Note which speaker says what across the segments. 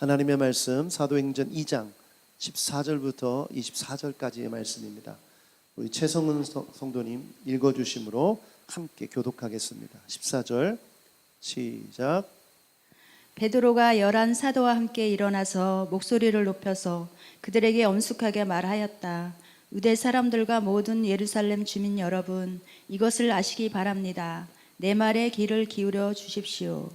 Speaker 1: 하나님의 말씀 사도행전 2장 14절부터 24절까지의 말씀입니다. 우리 최성은 성도님 읽어주심으로 함께 교독하겠습니다. 14절 시작.
Speaker 2: 베드로가 11 사도와 함께 일어나서 목소리를 높여서 그들에게 엄숙하게 말하였다. 유대 사람들과 모든 예루살렘 주민 여러분, 이것을 아시기 바랍니다. 내 말에 귀를 기울여 주십시오.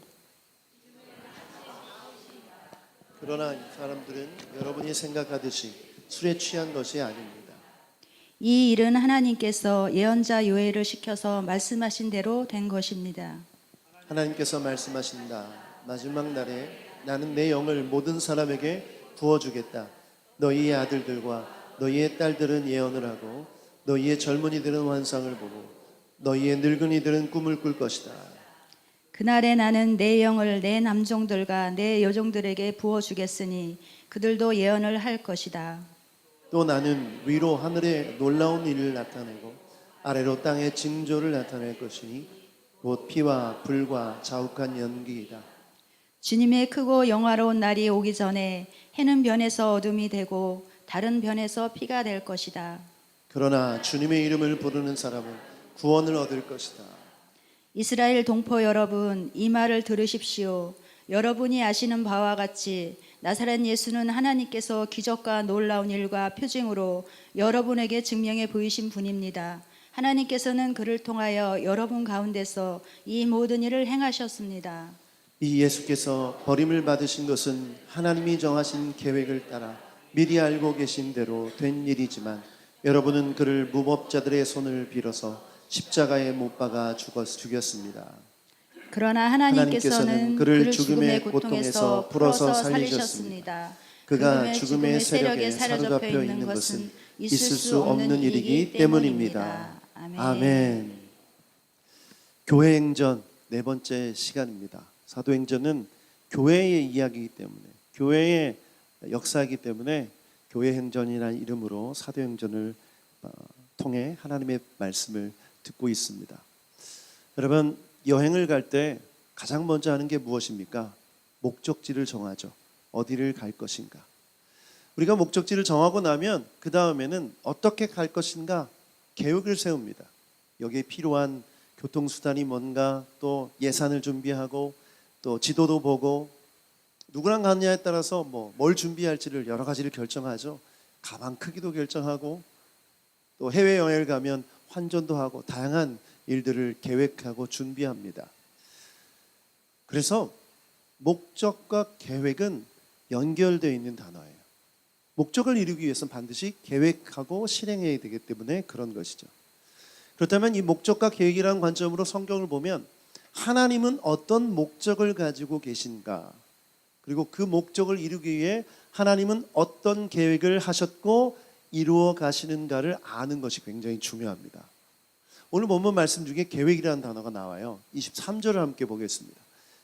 Speaker 1: 그러나 이 사람들은 여러분이 생각하듯이 술에 취한 것이 아닙니다.
Speaker 2: 이 일은 하나님께서 예언자 요엘을 시켜서 말씀하신 대로 된 것입니다.
Speaker 1: 하나님께서 말씀하신다. 마지막 날에 나는 내 영을 모든 사람에게 부어주겠다. 너희의 아들들과 너희의 딸들은 예언을 하고 너희의 젊은이들은 환상을 보고 너희의 늙은이들은 꿈을 꿀 것이다.
Speaker 2: 그날에 나는 내 영을 내 남종들과 내 여종들에게 부어주겠으니 그들도 예언을 할 것이다.
Speaker 1: 또 나는 위로 하늘에 놀라운 일을 나타내고 아래로 땅의 징조를 나타낼 것이니 곧 피와 불과 자욱한 연기이다.
Speaker 2: 주님의 크고 영화로운 날이 오기 전에 해는 변해서 어둠이 되고 다른 변해서 피가 될 것이다.
Speaker 1: 그러나 주님의 이름을 부르는 사람은 구원을 얻을 것이다.
Speaker 2: 이스라엘 동포 여러분, 이 말을 들으십시오. 여러분이 아시는 바와 같이 나사렛 예수는 하나님께서 기적과 놀라운 일과 표징으로 여러분에게 증명해 보이신 분입니다. 하나님께서는 그를 통하여 여러분 가운데서 이 모든 일을 행하셨습니다.
Speaker 1: 이 예수께서 버림을 받으신 것은 하나님이 정하신 계획을 따라 미리 알고 계신 대로 된 일이지만 여러분은 그를 무법자들의 손을 빌어서 십자가에 못 박아 죽였습니다.
Speaker 2: 그러나 하나님께서는 그를 죽음의 고통에서 풀어서 살리셨습니다.
Speaker 1: 그가 죽음의 세력에 사로잡혀 있는 것은 있을 수 없는 일이기 때문입니다. 아멘. 교회행전 네 번째 시간입니다. 사도행전은 교회의 이야기이기 때문에, 교회의 역사이기 때문에 교회행전이라는 이름으로 사도행전을 통해 하나님의 말씀을 듣고 있습니다. 여러분, 여행을 갈 때 가장 먼저 하는 게 무엇입니까? 목적지를 정하죠. 어디를 갈 것인가. 우리가 목적지를 정하고 나면 그 다음에는 어떻게 갈 것인가 계획을 세웁니다. 여기에 필요한 교통수단이 뭔가, 또 예산을 준비하고 또 지도도 보고 누구랑 가느냐에 따라서 뭘 준비할지를 여러 가지를 결정하죠. 가방 크기도 결정하고 또 해외여행을 가면 환전도 하고 다양한 일들을 계획하고 준비합니다. 그래서 목적과 계획은 연결되어 있는 단어예요. 목적을 이루기 위해서는 반드시 계획하고 실행해야 되기 때문에 그런 것이죠. 그렇다면 이 목적과 계획이라는 관점으로 성경을 보면 하나님은 어떤 목적을 가지고 계신가, 그리고 그 목적을 이루기 위해 하나님은 어떤 계획을 하셨고 이루어 가시는가를 아는 것이 굉장히 중요합니다. 오늘 본문 말씀 중에 계획이라는 단어가 나와요. 23절을 함께 보겠습니다.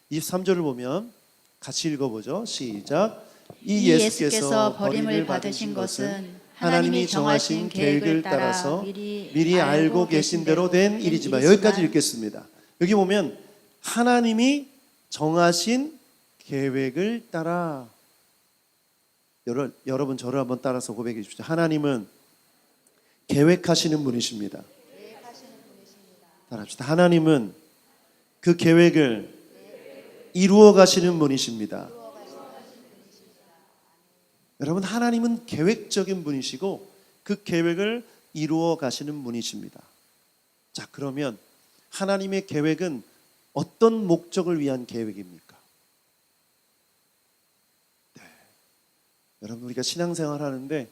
Speaker 1: 23절을 보면 같이 읽어보죠. 시작. 이 예수께서 버림을 받으신 것은 하나님이 정하신 계획을 따라서 미리 알고 계신 대로 된 일이지만, 여기까지 읽겠습니다. 여기 보면 하나님이 정하신 계획을 따라, 여러분 저를 한번 따라서 고백해 주십시오. 하나님은 계획하시는 분이십니다. 따라합시다. 하나님은 그 계획을 이루어 가시는 분이십니다. 여러분, 하나님은 계획적인 분이시고 그 계획을 이루어 가시는 분이십니다. 자, 그러면 하나님의 계획은 어떤 목적을 위한 계획입니까? 네. 여러분, 우리가 신앙생활 하는데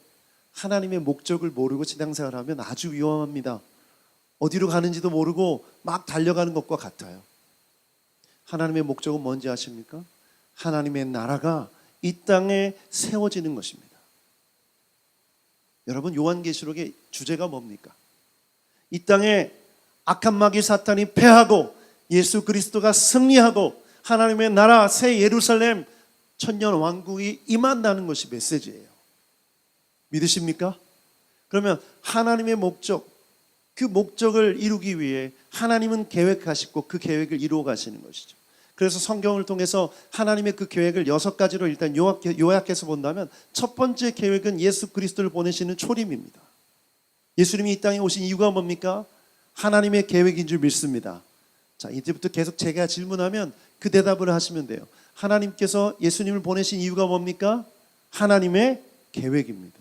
Speaker 1: 하나님의 목적을 모르고 신앙생활 하면 아주 위험합니다. 어디로 가는지도 모르고 막 달려가는 것과 같아요. 하나님의 목적은 뭔지 아십니까? 하나님의 나라가 이 땅에 세워지는 것입니다. 여러분, 요한계시록의 주제가 뭡니까? 이 땅에 악한 마귀 사탄이 패하고 예수 그리스도가 승리하고 하나님의 나라 새 예루살렘 천년 왕국이 임한다는 것이 메시지예요. 믿으십니까? 그러면 하나님의 목적, 그 목적을 이루기 위해 하나님은 계획하시고 그 계획을 이루어 가시는 것이죠. 그래서 성경을 통해서 하나님의 그 계획을 6가지로 일단 요약해서 본다면, 첫 번째 계획은 예수 그리스도를 보내시는 초림입니다. 예수님이 이 땅에 오신 이유가 뭡니까? 하나님의 계획인 줄 믿습니다. 자, 이제부터 계속 제가 질문하면 그 대답을 하시면 돼요. 하나님께서 예수님을 보내신 이유가 뭡니까? 하나님의 계획입니다.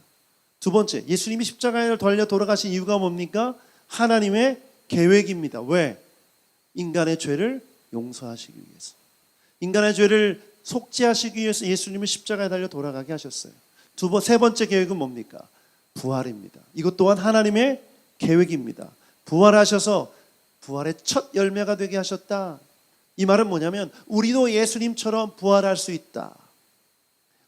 Speaker 1: 두 번째, 예수님이 십자가에 달려 돌아가신 이유가 뭡니까? 하나님의 계획입니다. 왜? 인간의 죄를 용서하시기 위해서. 인간의 죄를 속죄하시기 위해서 예수님을 십자가에 달려 돌아가게 하셨어요. 세 번째 계획은 뭡니까? 부활입니다. 이것 또한 하나님의 계획입니다. 부활하셔서 부활의 첫 열매가 되게 하셨다. 이 말은 뭐냐면 우리도 예수님처럼 부활할 수 있다.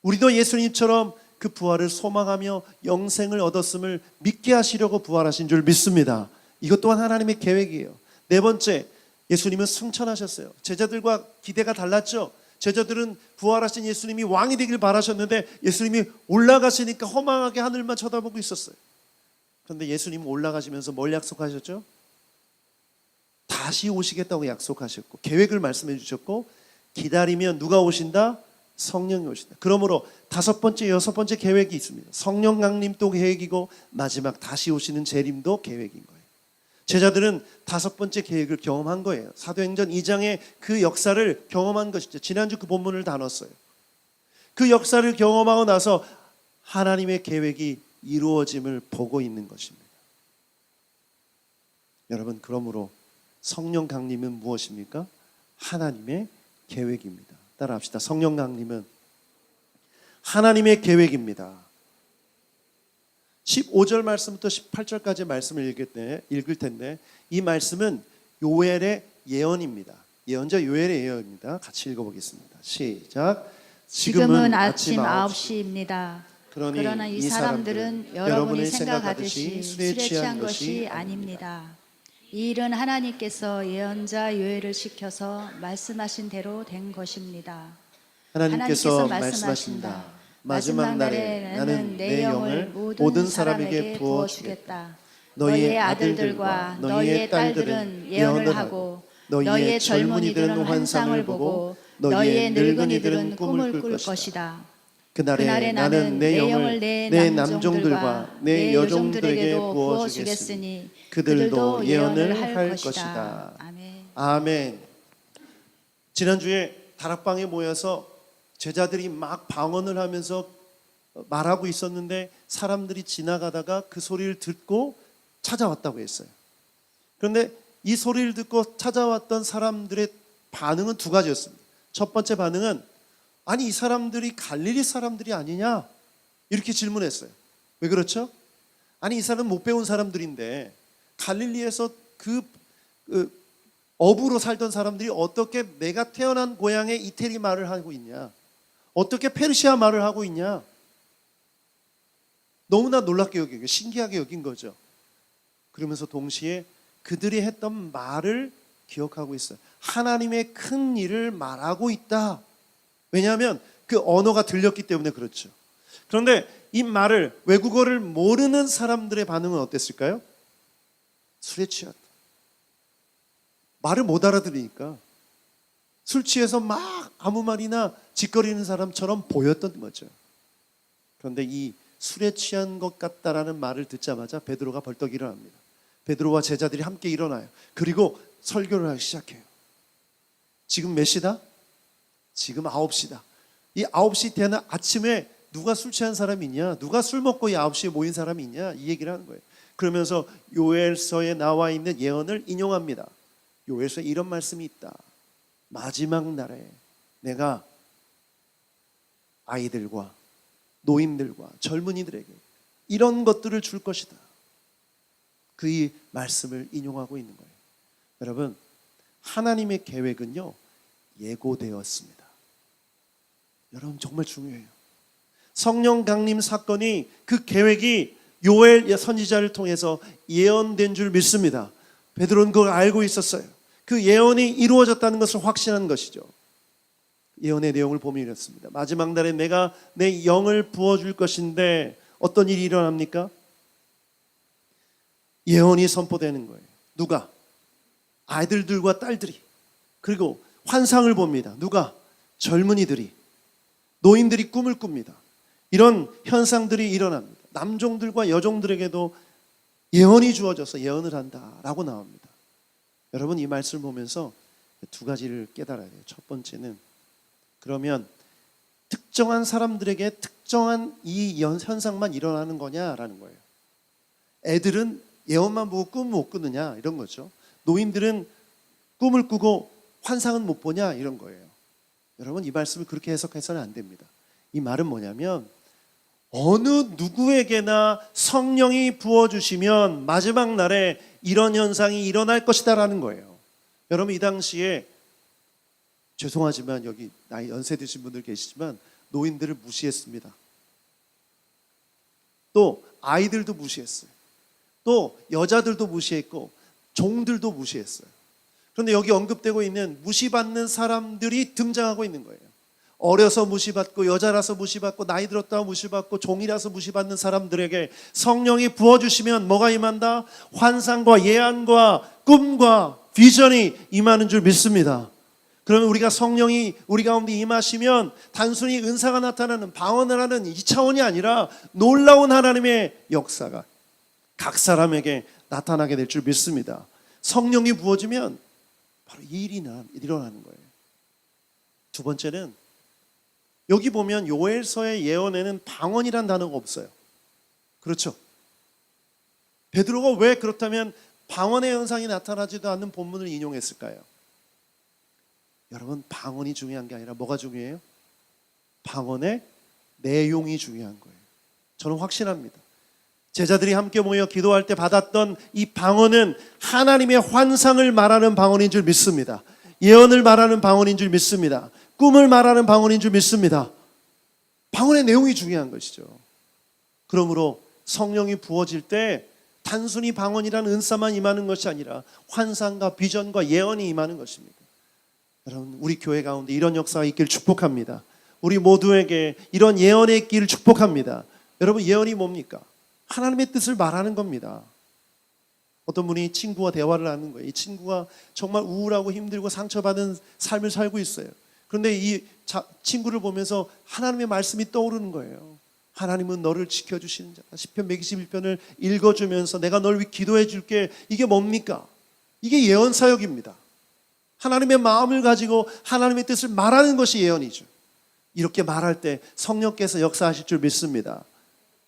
Speaker 1: 우리도 예수님처럼 그 부활을 소망하며 영생을 얻었음을 믿게 하시려고 부활하신 줄 믿습니다. 이것 또한 하나님의 계획이에요. 네 번째, 예수님은 승천하셨어요. 제자들과 기대가 달랐죠. 제자들은 부활하신 예수님이 왕이 되길 바라셨는데 예수님이 올라가시니까 허망하게 하늘만 쳐다보고 있었어요. 그런데 예수님은 올라가시면서 뭘 약속하셨죠? 다시 오시겠다고 약속하셨고, 계획을 말씀해 주셨고, 기다리면 누가 오신다? 성령이 오신다. 그러므로 다섯 번째, 여섯 번째 계획이 있습니다. 성령 강림도 계획이고 마지막 다시 오시는 재림도 계획인 거예요. 제자들은 다섯 번째 계획을 경험한 거예요. 사도행전 2장의 그 역사를 경험한 것이죠. 지난주 그 본문을 다뤘어요. 그 역사를 경험하고 나서 하나님의 계획이 이루어짐을 보고 있는 것입니다. 여러분, 그러므로 성령 강림은 무엇입니까? 하나님의 계획입니다. 따라합시다. 성령 강림은 하나님의 계획입니다. 15절 말씀부터 18절까지 말씀을 읽을 텐데 이 말씀은 요엘의 예언입니다. 예언자 요엘의 예언입니다. 같이 읽어보겠습니다. 시작.
Speaker 2: 지금은 아침 9시입니다. 그러나 이 사람들은 여러분이 생각하듯이 술에 취한 것이 아닙니다. 이 일은 하나님께서 예언자 요엘을 시켜서 말씀하신 대로 된 것입니다.
Speaker 1: 하나님께서 말씀하신다. 마지막 날에 나는 내 영을 모든 사람에게 부어주겠다. 너희의 아들들과 너희의 딸들은 예언을 하고 너희의 젊은이들은 환상을 보고 너희의 늙은이들은 꿈을 꿀 것이다. 그날에 나는 내 영을 내 남종들과 내 여종들에게 부어주겠으니 그들도 예언을 할 것이다.
Speaker 2: 아멘.
Speaker 1: 아멘. 지난주에 다락방에 모여서 제자들이 막 방언을 하면서 말하고 있었는데 사람들이 지나가다가 그 소리를 듣고 찾아왔다고 했어요. 그런데 이 소리를 듣고 찾아왔던 사람들의 반응은 두 가지였습니다. 첫 번째 반응은 아니 이 사람들이 갈릴리 사람들이 아니냐 이렇게 질문했어요. 왜 그렇죠? 아니 이 사람은 못 배운 사람들인데 갈릴리에서 그 어부로 살던 사람들이 어떻게 내가 태어난 고향의 이태리 말을 하고 있냐, 어떻게 페르시아 말을 하고 있냐. 너무나 놀랍게 여기고 신기하게 여긴 거죠. 그러면서 동시에 그들이 했던 말을 기억하고 있어요. 하나님의 큰 일을 말하고 있다. 왜냐하면 그 언어가 들렸기 때문에 그렇죠. 그런데 이 말을 외국어를 모르는 사람들의 반응은 어땠을까요? 술에 취했다. 말을 못 알아들으니까 술 취해서 막 아무 말이나 짓거리는 사람처럼 보였던 거죠. 그런데 이 술에 취한 것 같다라는 말을 듣자마자 베드로가 벌떡 일어납니다. 베드로와 제자들이 함께 일어나요. 그리고 설교를 하기 시작해요. 지금 몇 시다? 지금 9시다. 이 9시 되는 아침에 누가 술 취한 사람이 있냐? 누가 술 먹고 이 9시에 모인 사람이 있냐? 이 얘기를 하는 거예요. 그러면서 요엘서에 나와 있는 예언을 인용합니다. 요엘서에 이런 말씀이 있다. 마지막 날에 내가 아이들과 노인들과 젊은이들에게 이런 것들을 줄 것이다. 그 이 말씀을 인용하고 있는 거예요. 여러분, 하나님의 계획은요 예고되었습니다. 여러분 정말 중요해요. 성령 강림 사건이 그 계획이 요엘 선지자를 통해서 예언된 줄 믿습니다. 베드로는 그걸 알고 있었어요. 그 예언이 이루어졌다는 것을 확신한 것이죠. 예언의 내용을 보면 이렇습니다. 마지막 날에 내가 내 영을 부어줄 것인데 어떤 일이 일어납니까? 예언이 선포되는 거예요. 누가? 아이들과 딸들이, 그리고 환상을 봅니다. 누가? 젊은이들이, 노인들이 꿈을 꿉니다. 이런 현상들이 일어납니다. 남종들과 여종들에게도 예언이 주어져서 예언을 한다라고 나옵니다. 여러분, 이 말씀을 보면서 두 가지를 깨달아야 돼요. 첫 번째는, 그러면 특정한 사람들에게 특정한 이 현상만 일어나는 거냐라는 거예요. 애들은 예언만 보고 꿈 못 꾸느냐, 이런 거죠. 노인들은 꿈을 꾸고 환상은 못 보냐, 이런 거예요. 여러분, 이 말씀을 그렇게 해석해서는 안 됩니다. 이 말은 뭐냐면, 어느 누구에게나 성령이 부어주시면 마지막 날에 이런 현상이 일어날 것이다라는 거예요. 여러분, 이 당시에 죄송하지만 여기 나이 연세 드신 분들 계시지만 노인들을 무시했습니다. 또 아이들도 무시했어요. 또 여자들도 무시했고 종들도 무시했어요. 그런데 여기 언급되고 있는 무시받는 사람들이 등장하고 있는 거예요. 어려서 무시받고 여자라서 무시받고 나이 들었다고 무시받고 종이라서 무시받는 사람들에게 성령이 부어주시면 뭐가 임한다? 환상과 예언과 꿈과 비전이 임하는 줄 믿습니다. 그러면 우리가 성령이 우리 가운데 임하시면 단순히 은사가 나타나는, 방언을 하는 이 차원이 아니라 놀라운 하나님의 역사가 각 사람에게 나타나게 될 줄 믿습니다. 성령이 부어지면 바로 이 일이 일어나는 거예요. 두 번째는, 여기 보면 요엘서의 예언에는 방언이란 단어가 없어요. 그렇죠? 베드로가 왜 그렇다면 방언의 현상이 나타나지도 않는 본문을 인용했을까요? 여러분, 방언이 중요한 게 아니라 뭐가 중요해요? 방언의 내용이 중요한 거예요. 저는 확신합니다. 제자들이 함께 모여 기도할 때 받았던 이 방언은 하나님의 환상을 말하는 방언인 줄 믿습니다. 예언을 말하는 방언인 줄 믿습니다. 꿈을 말하는 방언인 줄 믿습니다. 방언의 내용이 중요한 것이죠. 그러므로 성령이 부어질 때 단순히 방언이라는 은사만 임하는 것이 아니라 환상과 비전과 예언이 임하는 것입니다. 여러분, 우리 교회 가운데 이런 역사가 있기를 축복합니다. 우리 모두에게 이런 예언의 있기를 축복합니다. 여러분, 예언이 뭡니까? 하나님의 뜻을 말하는 겁니다. 어떤 분이 친구와 대화를 하는 거예요. 이 친구가 정말 우울하고 힘들고 상처받은 삶을 살고 있어요. 그런데 이 친구를 보면서 하나님의 말씀이 떠오르는 거예요. 하나님은 너를 지켜주시는 자다. 시편 121편을 읽어주면서 내가 널 위해 기도해 줄게. 이게 뭡니까? 이게 예언 사역입니다. 하나님의 마음을 가지고 하나님의 뜻을 말하는 것이 예언이죠. 이렇게 말할 때 성령께서 역사하실 줄 믿습니다.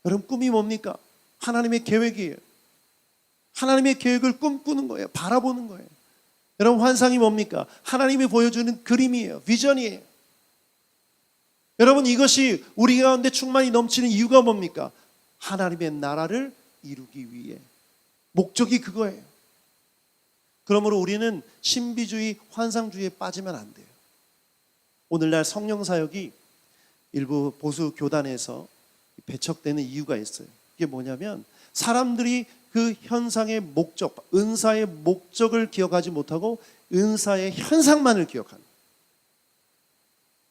Speaker 1: 여러분, 꿈이 뭡니까? 하나님의 계획이에요. 하나님의 계획을 꿈꾸는 거예요. 바라보는 거예요. 여러분, 환상이 뭡니까? 하나님이 보여주는 그림이에요. 비전이에요. 여러분, 이것이 우리 가운데 충만히 넘치는 이유가 뭡니까? 하나님의 나라를 이루기 위해. 목적이 그거예요. 그러므로 우리는 신비주의, 환상주의에 빠지면 안 돼요. 오늘날 성령사역이 일부 보수 교단에서 배척되는 이유가 있어요. 이게 뭐냐면 사람들이 그 현상의 목적, 은사의 목적을 기억하지 못하고 은사의 현상만을 기억하는.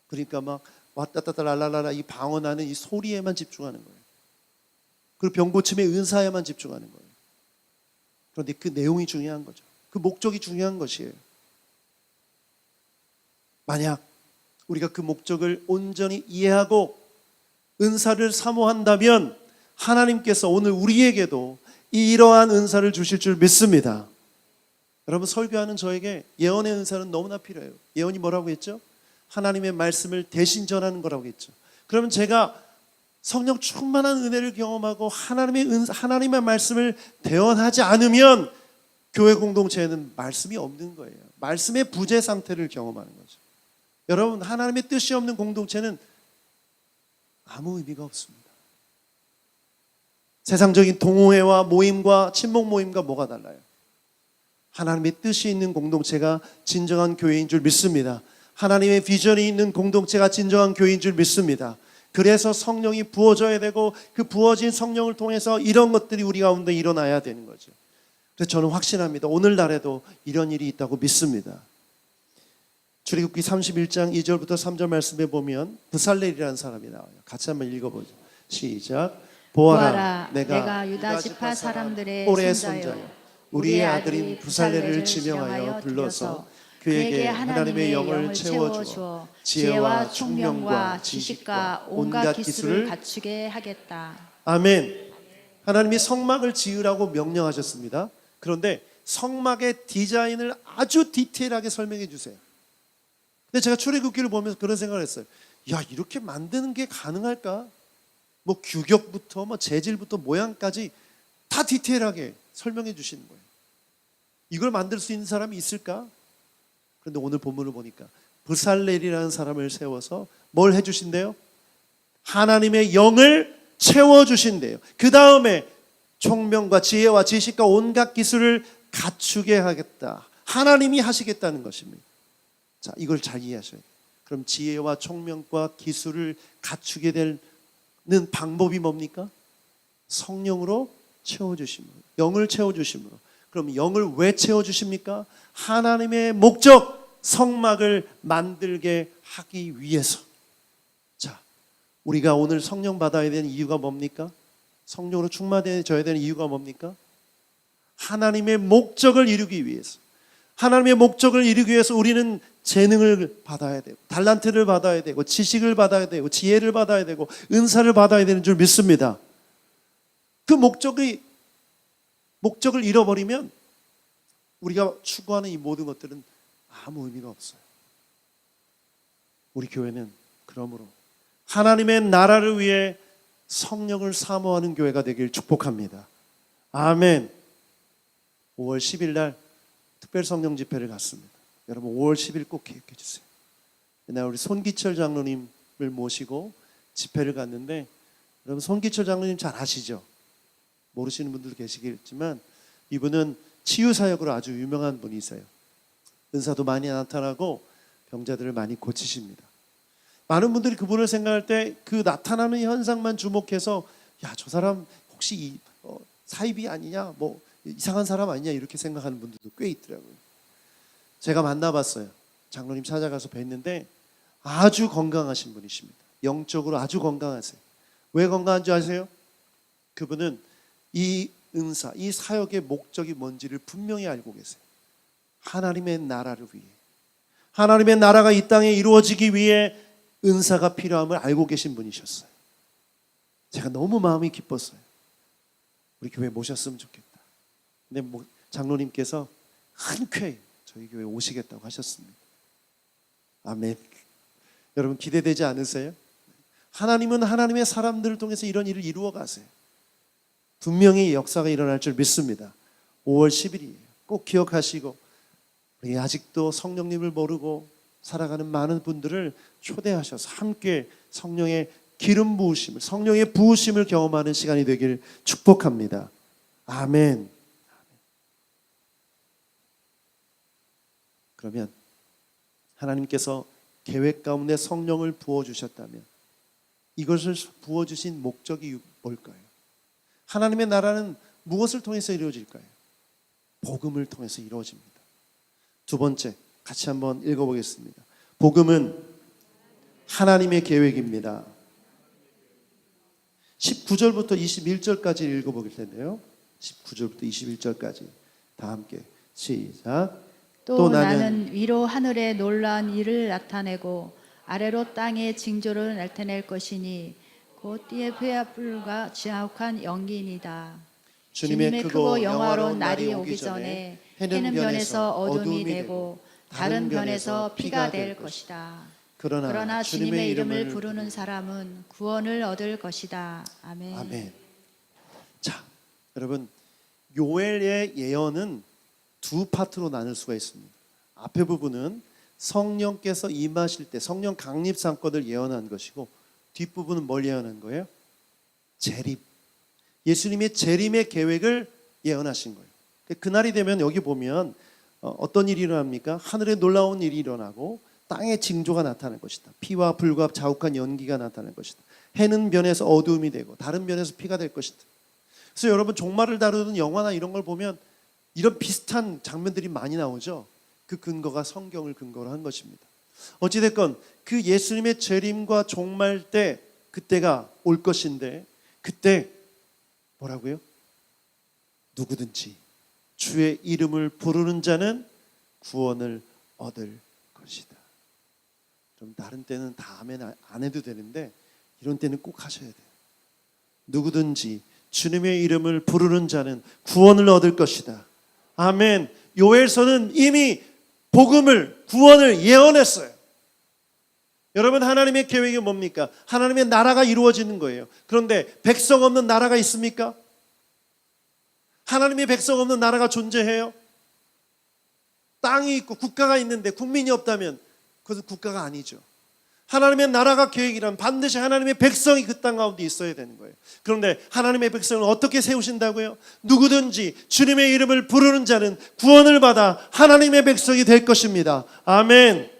Speaker 1: 그러니까 막 왔다따따 랄랄라라 이 방언하는 이 소리에만 집중하는 거예요. 그리고 병고침의 은사에만 집중하는 거예요. 그런데 그 내용이 중요한 거죠. 그 목적이 중요한 것이에요. 만약 우리가 그 목적을 온전히 이해하고 은사를 사모한다면 하나님께서 오늘 우리에게도 이러한 은사를 주실 줄 믿습니다. 여러분, 설교하는 저에게 예언의 은사는 너무나 필요해요. 예언이 뭐라고 했죠? 하나님의 말씀을 대신 전하는 거라고 했죠. 그러면 제가 성령 충만한 은혜를 경험하고 하나님의 말씀을 대언하지 않으면 교회 공동체에는 말씀이 없는 거예요. 말씀의 부재 상태를 경험하는 거죠. 여러분, 하나님의 뜻이 없는 공동체는 아무 의미가 없습니다. 세상적인 동호회와 모임과 친목 모임과 뭐가 달라요? 하나님의 뜻이 있는 공동체가 진정한 교회인 줄 믿습니다. 하나님의 비전이 있는 공동체가 진정한 교회인 줄 믿습니다. 그래서 성령이 부어져야 되고 그 부어진 성령을 통해서 이런 것들이 우리 가운데 일어나야 되는 거죠. 그래서 저는 확신합니다. 오늘날에도 이런 일이 있다고 믿습니다. 출애굽기 31장 2절부터 3절 말씀에 보면 브살렐이라는 사람이 나와요. 같이 한번 읽어보죠. 시작. 보아라, 내가 유다 지파 사람들의 손자요 우리의 아들인 브살렐을 지명하여 불러서
Speaker 2: 그에게 하나님의 영을 채워주어 지혜와 총명과 지식과 온갖 기술을 갖추게 하겠다.
Speaker 1: 아멘. 하나님이 성막을 지으라고 명령하셨습니다. 그런데 성막의 디자인을 아주 디테일하게 설명해 주세요. 근데 제가 출애굽기를 보면서 그런 생각을 했어요. 야, 이렇게 만드는 게 가능할까? 뭐 규격부터 뭐 재질부터 모양까지 다 디테일하게 설명해 주시는 거예요. 이걸 만들 수 있는 사람이 있을까? 그런데 오늘 본문을 보니까 브살렐이라는 사람을 세워서 뭘 해주신대요? 하나님의 영을 채워주신대요. 그 다음에 총명과 지혜와 지식과 온갖 기술을 갖추게 하겠다. 하나님이 하시겠다는 것입니다. 자, 이걸 잘 이해하셔야 돼요. 그럼 지혜와 총명과 기술을 갖추게 되는 방법이 뭡니까? 성령으로 채워주심으로, 영을 채워주심으로. 그럼 영을 왜 채워주십니까? 하나님의 목적, 성막을 만들게 하기 위해서. 자, 우리가 오늘 성령 받아야 되는 이유가 뭡니까? 성령으로 충만해져야 되는 이유가 뭡니까? 하나님의 목적을 이루기 위해서. 하나님의 목적을 이루기 위해서 우리는 재능을 받아야 되고, 달란트를 받아야 되고, 지식을 받아야 되고, 지혜를 받아야 되고, 은사를 받아야 되는 줄 믿습니다. 그 목적을 잃어버리면 우리가 추구하는 이 모든 것들은 아무 의미가 없어요. 우리 교회는 그러므로 하나님의 나라를 위해 성령을 사모하는 교회가 되길 축복합니다. 아멘. 5월 10일 날 특별 성령 집회를 갔습니다. 여러분 5월 10일 꼭 기억해 주세요. 옛날 우리 손기철 장로님을 모시고 집회를 갔는데, 여러분 손기철 장로님 잘 아시죠? 모르시는 분들도 계시겠지만 이분은 치유사역으로 아주 유명한 분이세요. 은사도 많이 나타나고 병자들을 많이 고치십니다. 많은 분들이 그분을 생각할 때 그 나타나는 현상만 주목해서 야, 저 사람 혹시 사이비 아니냐, 뭐 이상한 사람 아니냐 이렇게 생각하는 분들도 꽤 있더라고요. 제가 만나봤어요. 장로님 찾아가서 뵀는데 아주 건강하신 분이십니다. 영적으로 아주 건강하세요. 왜 건강한 줄 아세요? 그분은 이 은사, 이 사역의 목적이 뭔지를 분명히 알고 계세요. 하나님의 나라를 위해, 하나님의 나라가 이 땅에 이루어지기 위해 은사가 필요함을 알고 계신 분이셨어요. 제가 너무 마음이 기뻤어요. 우리 교회 모셨으면 좋겠다. 근데 장로님께서 흔쾌히 저희 교회 오시겠다고 하셨습니다. 아멘. 여러분 기대되지 않으세요? 하나님은 하나님의 사람들을 통해서 이런 일을 이루어 가세요. 분명히 역사가 일어날 줄 믿습니다. 5월 10일이에요. 꼭 기억하시고, 우리 아직도 성령님을 모르고 살아가는 많은 분들을 초대하셔서 함께 성령의 기름 부으심을, 성령의 부으심을 경험하는 시간이 되길 축복합니다. 아멘. 그러면 하나님께서 계획 가운데 성령을 부어주셨다면 이것을 부어주신 목적이 뭘까요? 하나님의 나라는 무엇을 통해서 이루어질까요? 복음을 통해서 이루어집니다. 두 번째, 같이 한번 읽어보겠습니다. 복음은 하나님의 계획입니다. 19절부터 21절까지 읽어보길 텐데요. 19절부터 21절까지 다 함께 시작.
Speaker 2: 또 나는 위로 하늘에 놀라운 일을 나타내고 아래로 땅에 징조를 나타낼 것이니 곧 띠의 폐하불과 지하욱한 연기이다. 주님의 크고 영화로운 날이 오기 전에 해는 변에서 어둠이 되고 다른 변에서 피가 될 것이다. 그러나 주님의 이름을 부르는 사람은 구원을 얻을 것이다. 아멘.
Speaker 1: 아멘. 자, 여러분 요엘의 예언은 두 파트로 나눌 수가 있습니다. 앞에 부분은 성령께서 임하실 때 성령 강립 사건을 예언한 것이고, 뒷부분은 뭘 예언한 거예요? 재림. 예수님의 재림의 계획을 예언하신 거예요. 그날이 되면 여기 보면 어떤 일이 일어납니까? 하늘에 놀라운 일이 일어나고 땅에 징조가 나타날 것이다. 피와 불과 자욱한 연기가 나타날 것이다. 해는 변해서 어두움이 되고 다른 변에서 피가 될 것이다. 그래서 여러분 종말을 다루는 영화나 이런 걸 보면 이런 비슷한 장면들이 많이 나오죠. 그 근거가 성경을 근거로 한 것입니다. 어찌됐건 그 예수님의 재림과 종말 때 그때가 올 것인데, 그때 뭐라고요? 누구든지 주의 이름을 부르는 자는 구원을 얻을 것이다. 좀 다른 때는 다 아멘 안 해도 되는데 이런 때는 꼭 하셔야 돼요. 누구든지 주님의 이름을 부르는 자는 구원을 얻을 것이다. 아멘. 요엘서는 이미 복음을, 구원을 예언했어요. 여러분, 하나님의 계획이 뭡니까? 하나님의 나라가 이루어지는 거예요. 그런데 백성 없는 나라가 있습니까? 하나님의 백성 없는 나라가 존재해요? 땅이 있고 국가가 있는데 국민이 없다면 그것은 국가가 아니죠. 하나님의 나라가 계획이란 반드시 하나님의 백성이 그 땅 가운데 있어야 되는 거예요. 그런데 하나님의 백성을 어떻게 세우신다고요? 누구든지 주님의 이름을 부르는 자는 구원을 받아 하나님의 백성이 될 것입니다. 아멘.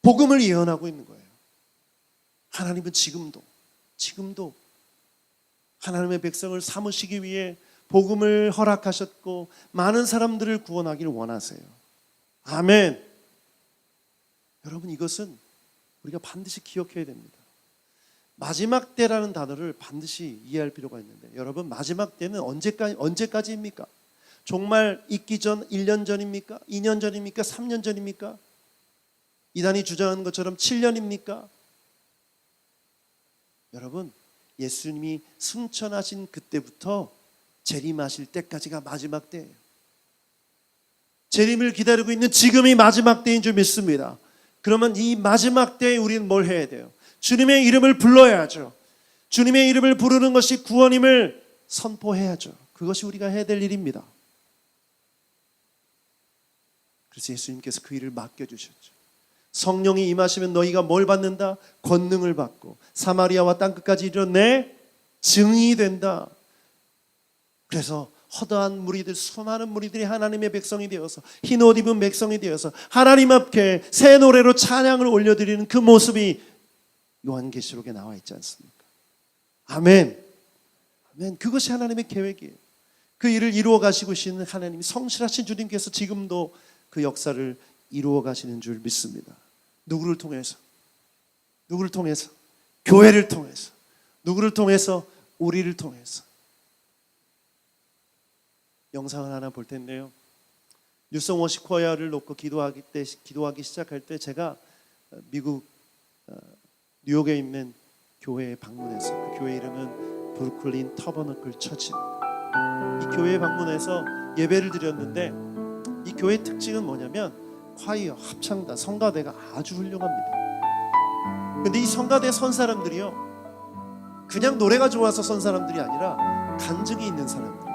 Speaker 1: 복음을 예언하고 있는 거예요. 하나님은 지금도 하나님의 백성을 삼으시기 위해 복음을 허락하셨고 많은 사람들을 구원하기를 원하세요. 아멘. 여러분, 이것은 우리가 반드시 기억해야 됩니다. 마지막 때라는 단어를 반드시 이해할 필요가 있는데, 여러분, 마지막 때는 언제까지입니까? 정말 있기 전 1년 전입니까? 2년 전입니까? 3년 전입니까? 이단이 주장하는 것처럼 7년입니까? 여러분, 예수님이 승천하신 그때부터 재림하실 때까지가 마지막 때예요. 재림을 기다리고 있는 지금이 마지막 때인 줄 믿습니다. 그러면 이 마지막 때에 우리는 뭘 해야 돼요? 주님의 이름을 불러야죠. 주님의 이름을 부르는 것이 구원임을 선포해야죠. 그것이 우리가 해야 될 일입니다. 그래서 예수님께서 그 일을 맡겨주셨죠. 성령이 임하시면 너희가 뭘 받는다? 권능을 받고 사마리아와 땅끝까지 이르러 내 증인이 된다. 그래서 허다한 무리들, 수많은 무리들이 하나님의 백성이 되어서 흰 옷 입은 백성이 되어서 하나님 앞에 새 노래로 찬양을 올려드리는 그 모습이 요한계시록에 나와 있지 않습니까? 아멘. 아멘. 그것이 하나님의 계획이에요. 그 일을 이루어 가시고 계시는 하나님이 성실하신 주님께서 지금도 그 역사를 이루어 가시는 줄 믿습니다. 누구를 통해서? 누구를 통해서? 교회를 통해서. 누구를 통해서? 우리를 통해서. 영상을 하나 볼 텐데요. 뉴성 워십 쿼어를 놓고 기도하기 시작할 때 제가 미국 뉴욕에 있는 교회에 방문했어요. 그 교회 이름은 브루클린 터버너클 처치입니다. 이 교회에 방문해서 예배를 드렸는데 이 교회의 특징은 뭐냐면 콰이어, 합창단, 성가대가 아주 훌륭합니다. 그런데 이 성가대 선 사람들이요, 그냥 노래가 좋아서 선 사람들이 아니라 간증이 있는 사람들이에요.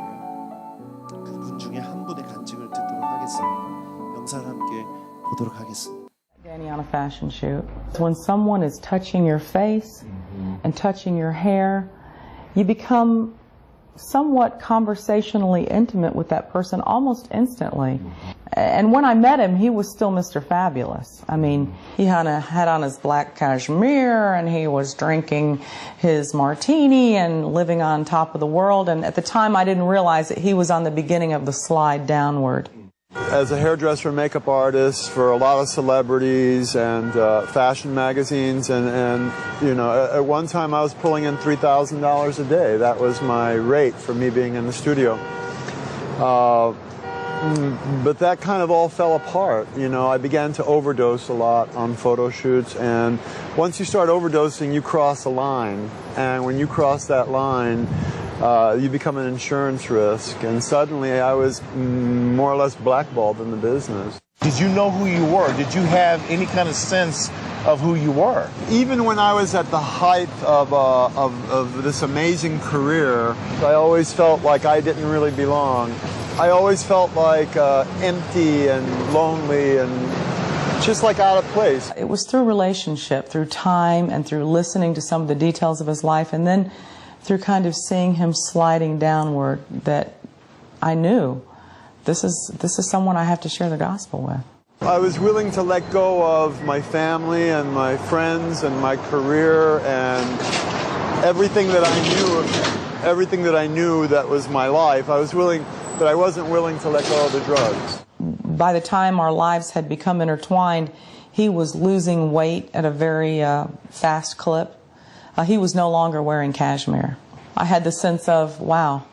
Speaker 1: 그분 중에 한 분의 간증을 듣도록 하겠습니다. 영상을 함께 보도록 하겠습니다.
Speaker 3: Danny, on a fashion shoot, when someone is touching your face and touching your hair, you become somewhat conversationally intimate with that person almost instantly. And when I met him, he was still Mr. Fabulous. I mean, he had on his black cashmere and he was drinking his martini and living on top of the world. And at the time, I didn't realize that he was on the beginning of the slide downward.
Speaker 4: As a hairdresser and makeup artist for a lot of celebrities and fashion magazines, and you know, at one time I was pulling in $3,000 a day. That was my rate for me being in the studio. But that kind of all fell apart. You know, I began to overdose a lot on photo shoots, and once you start overdosing, you cross a line, and when you cross that line, you become an insurance risk, and suddenly I was more or less blackballed in the business.
Speaker 5: Did you know who you were? Did you have any kind of sense of who you were?
Speaker 4: Even when I was at the height of this amazing career, I always felt like I didn't really belong. I always felt like empty and lonely and just like out of place.
Speaker 3: It was through relationship, through time, and through listening to some of the details of his life, and then through kind of seeing him sliding downward, that I knew this is someone I have to share the gospel with.
Speaker 4: I was willing to let go of my family and my friends and my career and everything that I knew that was my life. I was willing, but I wasn't willing to let go of the drugs.
Speaker 3: By the time our lives had become intertwined, he was losing weight at a very fast clip. He was no longer wearing cashmere. I had the sense of, wow,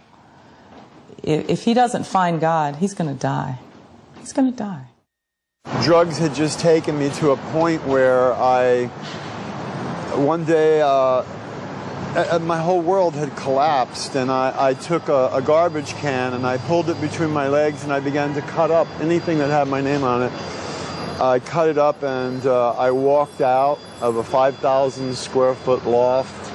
Speaker 3: if he doesn't find God, he's going to die. He's going to die.
Speaker 4: Drugs had just taken me to a point where one day, my whole world had collapsed, and I took a garbage can and I pulled it between my legs and I began to cut up anything that had my name on it. I cut it up and I walked out of a 5,000 square foot loft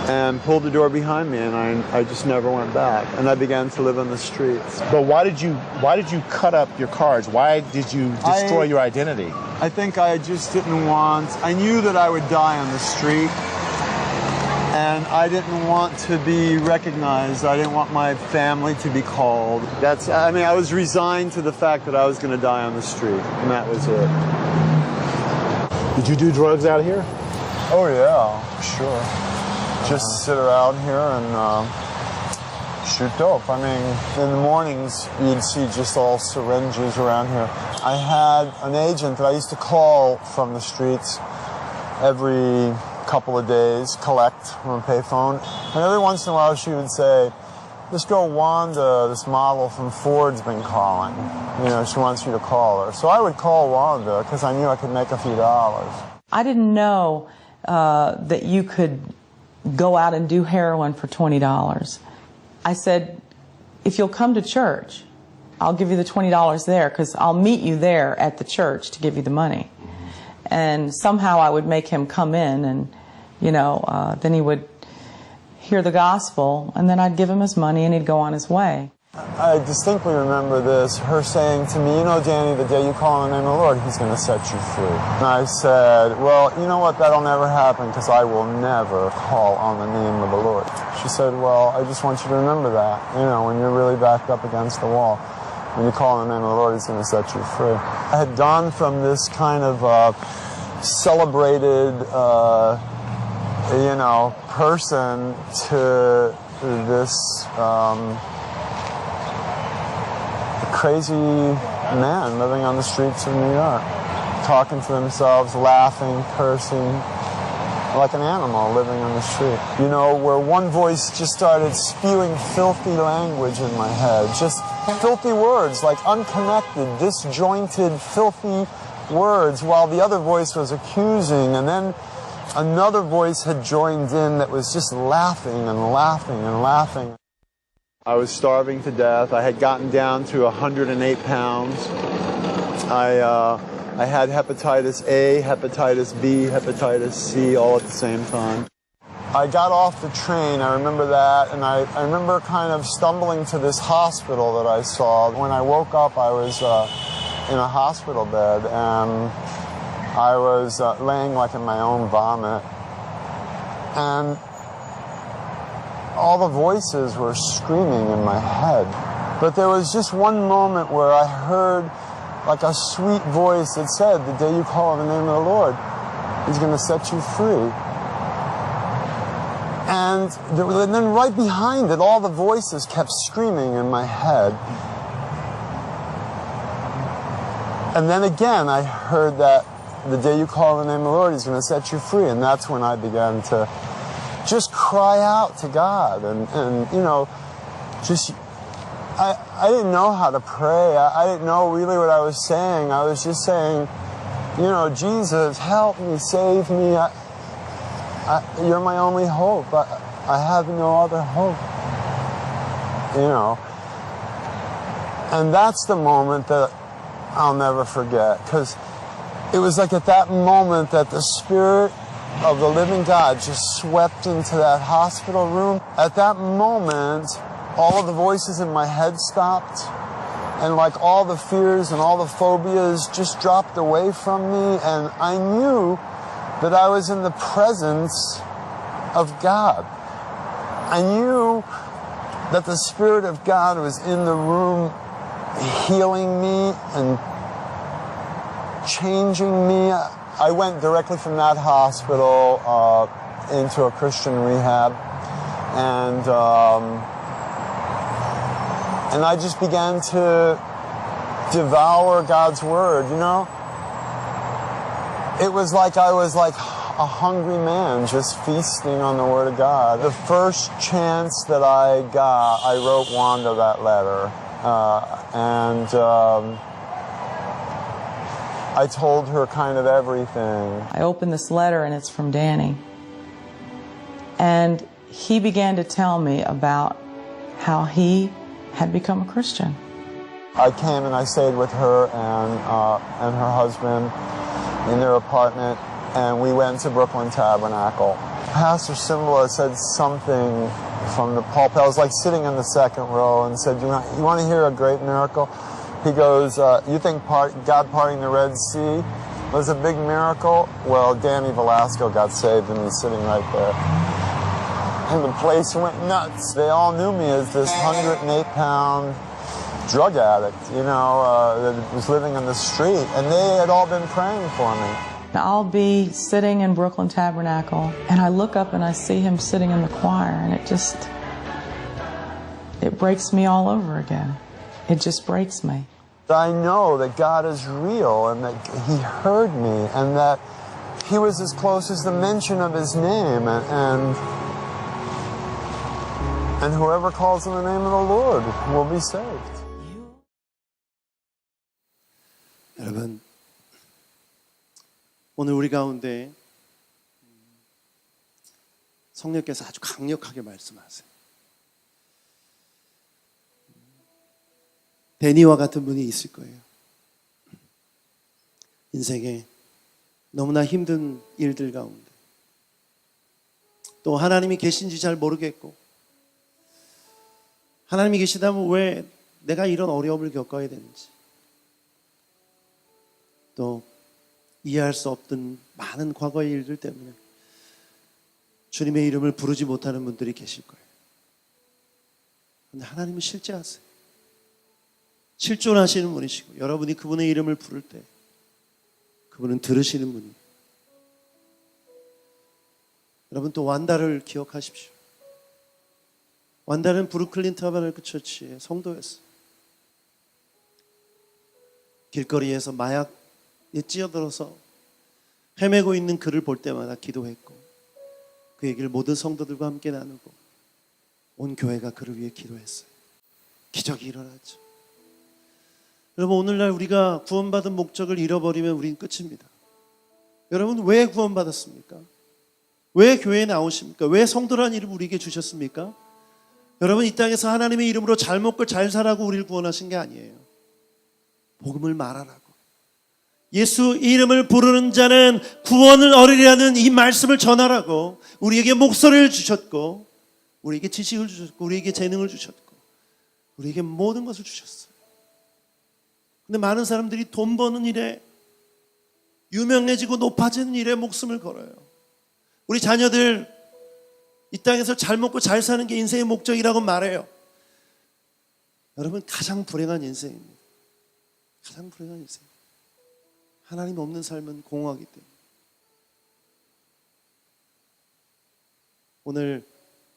Speaker 4: and pulled the door behind me, and I just never went back. And I began to live on the streets.
Speaker 5: But why did you cut up your cards? Why did you destroy your identity?
Speaker 4: I think I just didn't want, I knew that I would die on the street, and I didn't want to be recognized. I didn't want my family to be called. I was resigned to the fact that I was going to die on the street, and that was it.
Speaker 5: Did you do drugs out here?
Speaker 4: Oh yeah, sure. Just sit around here and shoot dope. I mean, in the mornings, you'd see just all syringes around here. I had an agent that I used to call from the streets every couple of days, collect from a payphone. And every once in a while, she would say, this girl Wanda, this model from Ford's been calling. You know, she wants you to call her. So I would call Wanda because I knew I could make a few dollars.
Speaker 3: I didn't know that you could go out and do heroin for $20. I said, if you'll come to church, I'll give you the $20 there, because I'll meet you there at the church to give you the money. And somehow I would make him come in, and then he would hear the gospel, and then I'd give him his money and he'd go on his way.
Speaker 4: I distinctly remember this, her saying to me, you know, Danny, the day you call on the name of the Lord, he's going to set you free. And I said, well, you know what, that'll never happen because I will never call on the name of the Lord. She said, well, I just want you to remember that, when you're really backed up against the wall. When you call on the name of the Lord, he's going to set you free. I had gone from this kind of celebrated, person to this crazy man living on the streets of New York, talking to themselves, laughing, cursing, like an animal living on the street. Where one voice just started spewing filthy language in my head, just filthy words, like unconnected, disjointed, filthy words, while the other voice was accusing, and then another voice had joined in that was just laughing and laughing and laughing. I was starving to death. I had gotten down to 108 pounds. I had hepatitis A, hepatitis B, hepatitis C all at the same time. I got off the train, I remember that, and I remember kind of stumbling to this hospital that I saw. When I woke up, I was in a hospital bed, and I was laying like in my own vomit. And all the voices were screaming in my head. But there was just one moment where I heard like a sweet voice that said, the day you call on the name of the Lord, he's going to set you free. And then right behind it, all the voices kept screaming in my head. And then again, I heard that the day you call on the name of the Lord, he's going to set you free. And that's when I began to just cry out to God. And I didn't know how to pray. I didn't know really what I was saying. I was just saying, Jesus, help me, save me. You're my only hope. I have no other hope. And that's the moment that I'll never forget, because it was like at that moment that the Spirit of the living God just swept into that hospital room. At that moment, all of the voices in my head stopped, and like all the fears and all the phobias just dropped away from me, and I knew that I was in the presence of God. I knew that the Spirit of God was in the room healing me and changing me. I went directly from that hospital into a Christian rehab, and I just began to devour God's Word, It was like I was like a hungry man just feasting on the Word of God. The first chance that I got, I wrote Wanda that letter. I told her kind of everything.
Speaker 3: I opened this letter and it's from Danny. And he began to tell me about how he had become a Christian.
Speaker 4: I came and I stayed with her and her husband in their apartment, and we went to Brooklyn Tabernacle. Pastor Simvala said something from the pulpit. I was like sitting in the second row and said, you want to hear a great miracle? He goes, you think God parting the Red Sea was a big miracle? Well, Danny Velasco got saved and he's sitting right there. And the place went nuts. They all knew me as this 108-pound drug addict, that was living on the street. And they had all been praying for me.
Speaker 3: I'll be sitting in Brooklyn Tabernacle, and I look up and I see him sitting in the choir, and it breaks me all over again. It just breaks me.
Speaker 4: I know that God is real and that He heard me and that He was as close as the mention of His name, and whoever calls on the name of the Lord will be saved.
Speaker 1: 여러분, 오늘 우리 가운데 성령께서 아주 강력하게 말씀하세요. 데니와 같은 분이 있을 거예요. 인생에 너무나 힘든 일들 가운데 또 하나님이 계신지 잘 모르겠고, 하나님이 계시다면 왜 내가 이런 어려움을 겪어야 되는지, 또 이해할 수 없던 많은 과거의 일들 때문에 주님의 이름을 부르지 못하는 분들이 계실 거예요. 그런데 하나님은 실제하세요. 실존하시는 분이시고, 여러분이 그분의 이름을 부를 때 그분은 들으시는 분이에요. 여러분, 또 완다를 기억하십시오. 완다는 브루클린 타버나클 처치의 성도였어요. 길거리에서 마약에 찌어들어서 헤매고 있는 그를 볼 때마다 기도했고, 그 얘기를 모든 성도들과 함께 나누고 온 교회가 그를 위해 기도했어요. 기적이 일어났죠. 여러분, 오늘날 우리가 구원받은 목적을 잃어버리면 우린 끝입니다. 여러분, 왜 구원받았습니까? 왜 교회에 나오십니까? 왜 성도라는 이름을 우리에게 주셨습니까? 여러분, 이 땅에서 하나님의 이름으로 잘 먹고 잘 살라고 우리를 구원하신 게 아니에요. 복음을 말하라고. 예수 이름을 부르는 자는 구원을 얻으리라는 이 말씀을 전하라고 우리에게 목소리를 주셨고, 우리에게 지식을 주셨고, 우리에게 재능을 주셨고, 우리에게 모든 것을 주셨어요. 근데 많은 사람들이 돈 버는 일에, 유명해지고 높아지는 일에 목숨을 걸어요. 우리 자녀들 이 땅에서 잘 먹고 잘 사는 게 인생의 목적이라고 말해요. 여러분, 가장 불행한 인생입니다. 가장 불행한 인생. 하나님 없는 삶은 공허하기 때문에. 오늘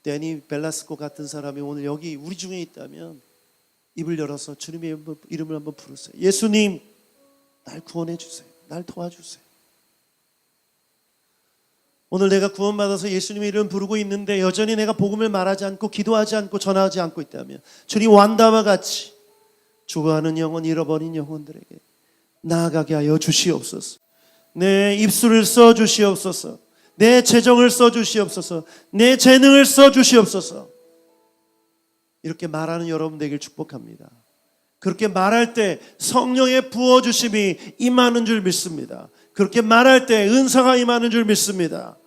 Speaker 1: 데니 벨라스코 같은 사람이 오늘 여기 우리 중에 있다면 입을 열어서 주님의 이름을 한번 부르세요. 예수님, 날 구원해 주세요. 날 도와주세요. 오늘 내가 구원받아서 예수님의 이름 부르고 있는데 여전히 내가 복음을 말하지 않고 기도하지 않고 전하지 않고 있다면, 주님 완다와 같이 죽어가는 영혼, 잃어버린 영혼들에게 나아가게 하여 주시옵소서. 내 입술을 써 주시옵소서. 내 재정을 써 주시옵소서. 내 재능을 써 주시옵소서. 이렇게 말하는 여러분 되길 축복합니다. 그렇게 말할 때 성령의 부어주심이 임하는 줄 믿습니다. 그렇게 말할 때 은사가 임하는 줄 믿습니다.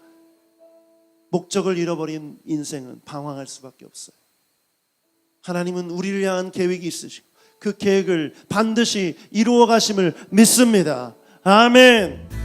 Speaker 1: 목적을 잃어버린 인생은 방황할 수밖에 없어요. 하나님은 우리를 향한 계획이 있으시고 그 계획을 반드시 이루어 가심을 믿습니다. 아멘.